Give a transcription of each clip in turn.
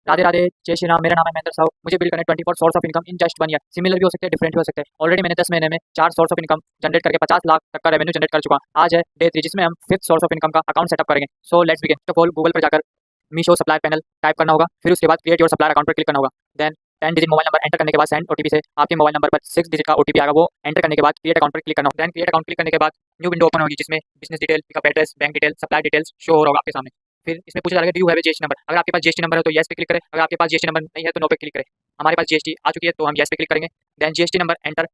राधे राधे, जय श्री राम। मेरा नाम है महेंद्र साहू। मुझे बिल्ड करने 24 source of income in just 1 year. Similar भी हो सकते हैं, डिफरेंट भी हो सकते हैं। ऑलरेडी मैंने 10 महीने में 4 सोर्स ऑफ इनकम जनरेट करके 50 लाख तक का रेवेन्यू जनरेट कर चुका हूं। आज है डे 3, जिसमें हम 5th सोर्स ऑफ इनकम का अकाउंट सेटअप करेंगे। So let's begin. तो गूगल पर जाकर मीशो सप्लाई पैनल टाइप करना होगा। फिर उसके बाद क्रिएट योर सप्लायर अकाउंट पर क्लिक करना होगा। Then 10 digit mobile number enter करने के बाद सेंड ओटीपी से आपके मोबाइल नंबर पर 6 डिजिट का ओटीपी आएगा। वो एंटर करने के बाद क्रिएट अकाउंट पर क्लिक करना होगा। देन क्रिएट अकाउंट क्लिक करने के बाद न्यू विंडो ओपन होगी, जिसमें business detail, pickup address, bank detail, supply details show हो रहा होगा आपके सामने। फिर इसमें पूछा जाएगा do you have a GST number. अगर आपके पास जीएसटी नंबर है तो येस पे क्लिक करें। अगर आपके पास जीएसटी नंबर नहीं है तो नो पे क्लिक करें। हमारे पास जीएसटी आ चुकी है तो हम येस पे क्लिक करेंगे। देन जीएसटी नंबर एंटर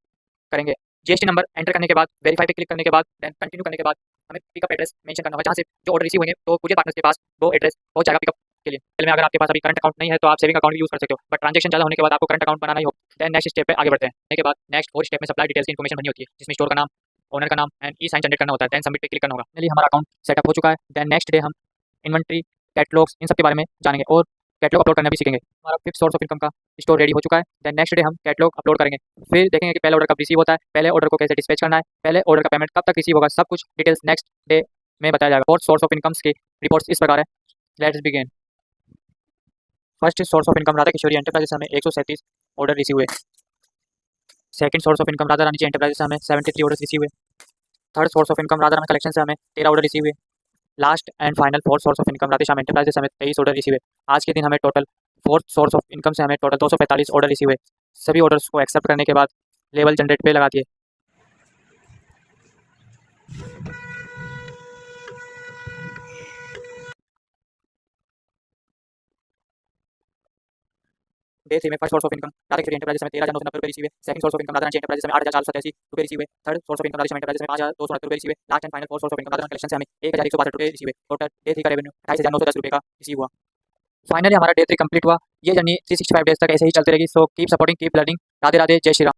करेंगे। जीएसटी नंबर एंटर करने के बाद वेरीफाई पे क्लिक करने के बाद देन कंटिन्यू करने के बाद हमें पिकअप एड्रेस मेंशन करना होगा, जहाँ से जो ऑर्डर रिसीव होंगे तो पूरे पार्टनर्स के पास वो एड्रेस पहुंच जाएगा पिकअप के लिए। पहले में अगर आपके पास अभी करंट अकाउंट नहीं है तो आप सेविंग अकाउंट भी यूज कर सकते हो, बट ट्रांजेक्शन ज़्यादा होने के बाद आपको करंट अकाउंट बनाना ही होगा। देन नेक्स्ट स्टेप पे आगे बढ़ते हैं। इसके बाद नेक्स्ट 4 स्टेप में सप्लाई डिटेल्स की इन्फॉर्मेशन भरनी होती है, जिसमें स्टोर का नाम, ओनर का नाम एंड ई साइन जनरेट करना होता है। देन सबमिट पे क्लिक करना होगा। फाइनली हमारा अकाउंट सेटअप हो चुका है। देन नेक्स्ट डे हम इन्वेंट्री, कैटलॉग्स, इन सब के बारे में जानेंगे और कैटलॉग अपलोड करना भी सीखेंगे। हमारा 5th सोर्स ऑफ इनकम का स्टोर रेडी हो चुका है। देन नेक्स्ट डे हम कैटलॉग अपलोड करेंगे। फिर देखेंगे कि पहले ऑर्डर कब रिसीव होता है, पहले ऑर्डर को कैसे डिस्पैच करना है, पहले ऑर्डर का पेमेंट कब तक रिसीव होगा, सब कुछ डिटेल्स नेक्स्ट डे में बताया जाएगा। 4th सोर्स ऑफ इनकम्स की रिपोर्ट्स इस प्रकार है। Let's begin. First source of income Radha Kishori Enterprises से हमें 137 ऑर्डर रिसीव हुए। Second source of income Radha Rani ji Enterprises से हमें 73 ऑर्डर रिसीव हुए। Third source of income Radha Rani Collection से हमें 13 ऑर्डर रिसीव हुए। Last and final 4th source of income Radhe Shyam Enterprises से हमें 23 ऑर्डर रिसीव हुए। आज के दिन हमें total 4th source of income से हमें टोटल 245 ऑर्डर रिसीव हुए। सभी ऑर्डर्स को एक्सेप्ट करने के बाद लेवल जनरेट पे लगा दिए। डे 3 में first source of income Radha Kishori enterprises में 13,990 रुपये रिसीव हुए। Second source of income Radha Rani enterprises में 8,487 रुपये रिसीव हुए। Third source of income Radha Shyam enterprises में 5,269 रुपये रिसीव हुए। Last and final 4th source of income Radha Rani Collection से हमें 1,162 रुपये रिसीव हुए। टोटल डे 3 का रेवेन्यू 28,910 रुपये का रिसीव हुआ। फाइनली हमारा डे 3 कंप्लीट हुआ। ये जर्नी 365 डेज तक ऐसे ही चलती रहेगी। So keep supporting, keep learning. Radhe Radhe, जय श्री राम।